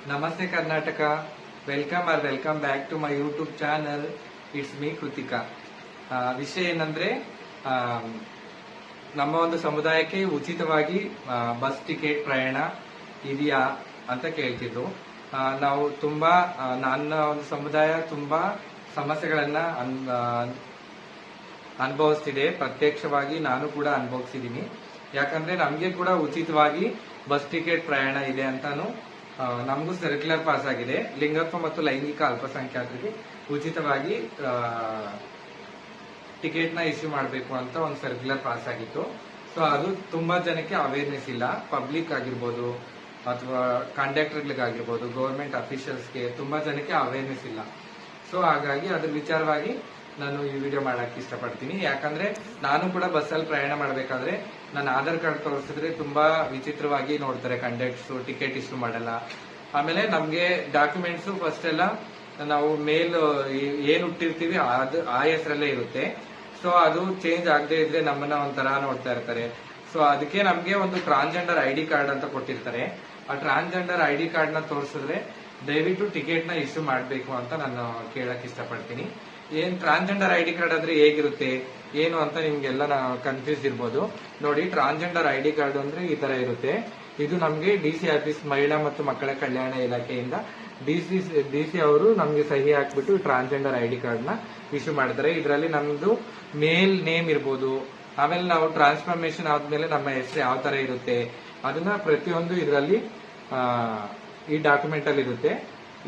ನಮಸ್ತೆ Karnataka. Welcome back to my YouTube channel. It's me Krithika. ವಿಷಯ ಏನಂದ್ರೆ, ನಮ್ಮ ಒಂದು ಸಮುದಾಯಕ್ಕೆ ಉಚಿತವಾಗಿ ಬಸ್ ಟಿಕೆಟ್ ಪ್ರಯಾಣ ಇದೆಯಾ ಅಂತ ಕೇಳ್ತಿದ್ರು. ನಾವು ತುಂಬಾ ನನ್ನ ಒಂದು ಸಮುದಾಯ ತುಂಬಾ ಸಮಸ್ಯೆಗಳನ್ನ ಅನುಭವಿಸ್ತಿದೆ. ಪ್ರತ್ಯಕ್ಷವಾಗಿ ನಾನು ಕೂಡ ಅನುಭವಿಸಿದೀನಿ. ಯಾಕಂದ್ರೆ ನಮ್ಗೆ ಕೂಡ ಉಚಿತವಾಗಿ ಬಸ್ ಟಿಕೆಟ್ ಪ್ರಯಾಣ ಇದೆ ಅಂತಾನು ನಮಗೂ ಸರ್ಕ್ಯುಲರ್ ಪಾಸ್ ಆಗಿದೆ. ಲಿಂಗತ್ವ ಮತ್ತು ಲೈಂಗಿಕ ಅಲ್ಪಸಂಖ್ಯಾತರಿಗೆ ಉಚಿತವಾಗಿ ಟಿಕೆಟ್ ನ ಇಶ್ಯೂ ಮಾಡಬೇಕು ಅಂತ ಒಂದು ಸರ್ಕ್ಯುಲರ್ ಪಾಸ್ ಆಗಿತ್ತು. ಸೊ ಅದು ತುಂಬಾ ಜನಕ್ಕೆ ಅವೇರ್ನೆಸ್ ಇಲ್ಲ. ಪಬ್ಲಿಕ್ ಆಗಿರ್ಬೋದು ಅಥವಾ ಕಂಡಕ್ಟರ್ಗಳಿಗಾಗಿರ್ಬೋದು, ಗೌರ್ಮೆಂಟ್ ಅಫಿಷಿಯಲ್ಸ್ಗೆ ತುಂಬಾ ಜನಕ್ಕೆ ಅವೇರ್ನೆಸ್ ಇಲ್ಲ. ಸೊ ಹಾಗಾಗಿ ಅದ್ರ ವಿಚಾರವಾಗಿ ನಾನು ಈ ವಿಡಿಯೋ ಮಾಡಕ್ ಇಷ್ಟಪಡ್ತೀನಿ. ಯಾಕಂದ್ರೆ ನಾನು ಕೂಡ ಬಸ್ಸಲ್ಲಿ ಪ್ರಯಾಣ ಮಾಡಬೇಕಾದ್ರೆ ನನ್ನ ಆಧಾರ್ ಕಾರ್ಡ್ ತೋರಿಸಿದ್ರೆ ತುಂಬಾ ವಿಚಿತ್ರವಾಗಿ ನೋಡ್ತಾರೆ ಕಂಡಕ್ಟರ್ಸ್. ಟಿಕೆಟ್ ಇಶ್ಯೂ ಮಾಡಲ್ಲ. ಆಮೇಲೆ ನಮ್ಗೆ ಡಾಕ್ಯುಮೆಂಟ್ಸ್ ಫಸ್ಟ್ ಎಲ್ಲ ನಾವು ಮೇಲ್ ಏನ್ ಹುಟ್ಟಿರ್ತೀವಿ ಆ ಹೆಸರಲ್ಲೇ ಇರುತ್ತೆ. ಸೊ ಅದು ಚೇಂಜ್ ಆಗದೆ ಇದ್ರೆ ನಮ್ಮನ್ನ ಒಂಥರ ನೋಡ್ತಾ ಇರ್ತಾರೆ. ಸೊ ಅದಕ್ಕೆ ನಮ್ಗೆ ಒಂದು ಟ್ರಾನ್ಸ್ಜೆಂಡರ್ ಐಡಿ ಕಾರ್ಡ್ ಅಂತ ಕೊಟ್ಟಿರ್ತಾರೆ. ಆ ಟ್ರಾನ್ಸ್ಜೆಂಡರ್ ಐಡಿ ಕಾರ್ಡ್ ನ ತೋರಿಸಿದ್ರೆ ದಯವಿಟ್ಟು ಟಿಕೆಟ್ ನ ಇಶ್ಯೂ ಮಾಡಬೇಕು ಅಂತ ನಾನು ಕೇಳಕ್ ಇಷ್ಟಪಡ್ತೀನಿ. ಏನ್ ಟ್ರಾನ್ಸ್ಜೆಂಡರ್ ಐಡಿ ಕಾರ್ಡ್ ಅಂದ್ರೆ ಹೇಗಿರುತ್ತೆ ಏನು ಅಂತ ನಿಮ್ಗೆಲ್ಲ ಕನ್ಫ್ಯೂಸ್ ಇರ್ಬೋದು. ನೋಡಿ, ಟ್ರಾನ್ಸ್ಜೆಂಡರ್ ಐಡಿ ಕಾರ್ಡ್ ಅಂದ್ರೆ ಈ ತರ ಇರುತ್ತೆ. ಇದು ನಮ್ಗೆ ಡಿಸಿ ಆಫೀಸ್, ಮಹಿಳಾ ಮತ್ತು ಮಕ್ಕಳ ಕಲ್ಯಾಣ ಇಲಾಖೆಯಿಂದ ಡಿಸಿ ಅವರು ನಮ್ಗೆ ಸಹಿ ಹಾಕ್ಬಿಟ್ಟು ಟ್ರಾನ್ಸ್ಜೆಂಡರ್ ಐಡಿ ಕಾರ್ಡ್ ನ ಇಶ್ಯೂ ಮಾಡ್ತಾರೆ. ಇದರಲ್ಲಿ ನಮ್ದು ಮೇಲ್ ನೇಮ್ ಇರ್ಬೋದು. ಆಮೇಲೆ ನಾವು ಟ್ರಾನ್ಸ್ಫಾರ್ಮೇಶನ್ ಆದ್ಮೇಲೆ ನಮ್ಮ ಹೆಸರು ಯಾವ ತರ ಇರುತ್ತೆ ಅದನ್ನ ಪ್ರತಿಯೊಂದು ಇದರಲ್ಲಿ ಈ ಡಾಕ್ಯುಮೆಂಟ್ ಅಲ್ಲಿ ಇರುತ್ತೆ.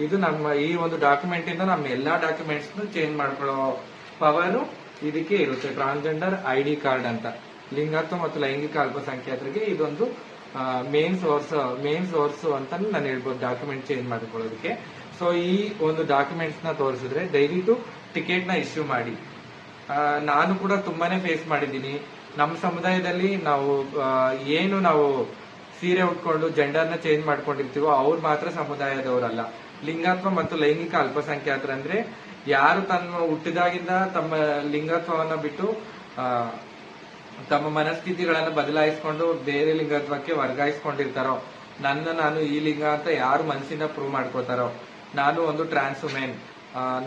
ಇದು ನಮ್ಮ ಈ ಒಂದು ಡಾಕ್ಯುಮೆಂಟ್ ಇಂದ ನಮ್ಮ ಎಲ್ಲಾ ಡಾಕ್ಯುಮೆಂಟ್ಸ್ ಚೇಂಜ್ ಮಾಡ್ಕೊಳ್ಳೋ ಪವರ್ ಇದಕ್ಕೆ ಇರುತ್ತೆ. ಟ್ರಾನ್ಸ್ಜೆಂಡರ್ ಐಡಿ ಕಾರ್ಡ್ ಅಂತ ಲಿಂಗತ್ವ ಮತ್ತು ಲೈಂಗಿಕ ಅಲ್ಪಸಂಖ್ಯಾತರಿಗೆ ಇದೊಂದು ಮೇನ್ ಸೋರ್ಸ್ ಅಂತ ನಾನು ಹೇಳ್ಬೋದು ಡಾಕ್ಯುಮೆಂಟ್ ಚೇಂಜ್ ಮಾಡ್ಕೊಳ್ಳೋದಕ್ಕೆ. ಸೊ ಈ ಒಂದು ಡಾಕ್ಯುಮೆಂಟ್ಸ್ ನ ತೋರಿಸಿದ್ರೆ ದಯವಿಟ್ಟು ಟಿಕೆಟ್ ನ ಇಶ್ಯೂ ಮಾಡಿ. ನಾನು ಕೂಡ ತುಂಬಾನೇ ಫೇಸ್ ಮಾಡಿದ್ದೀನಿ. ನಮ್ಮ ಸಮುದಾಯದಲ್ಲಿ ನಾವು ಸೀರೆ ಉಟ್ಕೊಂಡು ಜೆಂಡರ್ ನ ಚೇಂಜ್ ಮಾಡ್ಕೊಂಡಿರ್ತೀವೋ ಅವ್ರು ಮಾತ್ರ ಸಮುದಾಯದವರಲ್ಲ. ಲಿಂಗತ್ವ ಮತ್ತು ಲೈಂಗಿಕ ಅಲ್ಪಸಂಖ್ಯಾತರಂದ್ರೆ ಯಾರು ತಮ್ಮ ಹುಟ್ಟಿದಾಗಿಂದ ತಮ್ಮ ಲಿಂಗತ್ವವನ್ನ ಬಿಟ್ಟು ತಮ್ಮ ಮನಸ್ಥಿತಿಗಳನ್ನ ಬದಲಾಯಿಸಿಕೊಂಡು ಬೇರೆ ಲಿಂಗತ್ವಕ್ಕೆ ವರ್ಗಾಯಿಸ್ಕೊಂಡಿರ್ತಾರೋ, ನಾನು ಈ ಲಿಂಗ ಅಂತ ಯಾರು ಮನಸ್ಸಿಂದ ಪ್ರೂವ್ ಮಾಡ್ಕೋತಾರೋ, ನಾನು ಒಂದು ಟ್ರಾನ್ಸ್ ವುಮೆನ್,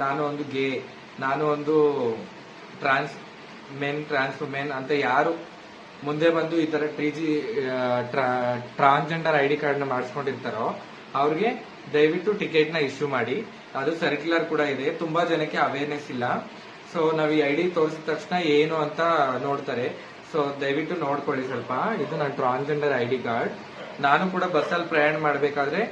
ನಾನು ಒಂದು ಗೇ, ನಾನು ಒಂದು ಟ್ರಾನ್ಸ್ ವುಮೆನ್ ಅಂತ ಯಾರು ಮುಂದೆ ಬಂದು ಈ ತರ ಟ್ರಾನ್ಸ್ಜೆಂಡರ್ ಐಡಿ ಕಾರ್ಡ್ ನ ಮಾಡಿಸ್ಕೊಂಡಿರ್ತಾರೋ ಅವ್ರಿಗೆ ದಯವಿಟ್ಟು ಟಿಕೆಟ್ ನ ಇಶ್ಯೂ ಮಾಡಿ. ಅದು ಸರ್ಕ್ಯುಲರ್ ಕೂಡ ಇದೆ. ತುಂಬಾ ಜನಕ್ಕೆ ಅವೇರ್ನೆಸ್ ಇಲ್ಲ. ಸೊ ನಾವ್ ಈ ಐಡಿ ತೋರಿಸಿದ ತಕ್ಷಣ ಏನು ಅಂತ ನೋಡ್ತಾರೆ. ಸೊ ದಯವಿಟ್ಟು ನೋಡ್ಕೊಳ್ಳಿ ಸ್ವಲ್ಪ. ಇದು ನನ್ನ ಟ್ರಾನ್ಸ್ಜೆಂಡರ್ ಐಡಿ ಕಾರ್ಡ್. ನಾನು ಕೂಡ ಬಸ್ಸಲ್ಲಿ ಪ್ರಯಾಣ ಮಾಡಬೇಕಾದ್ರೆ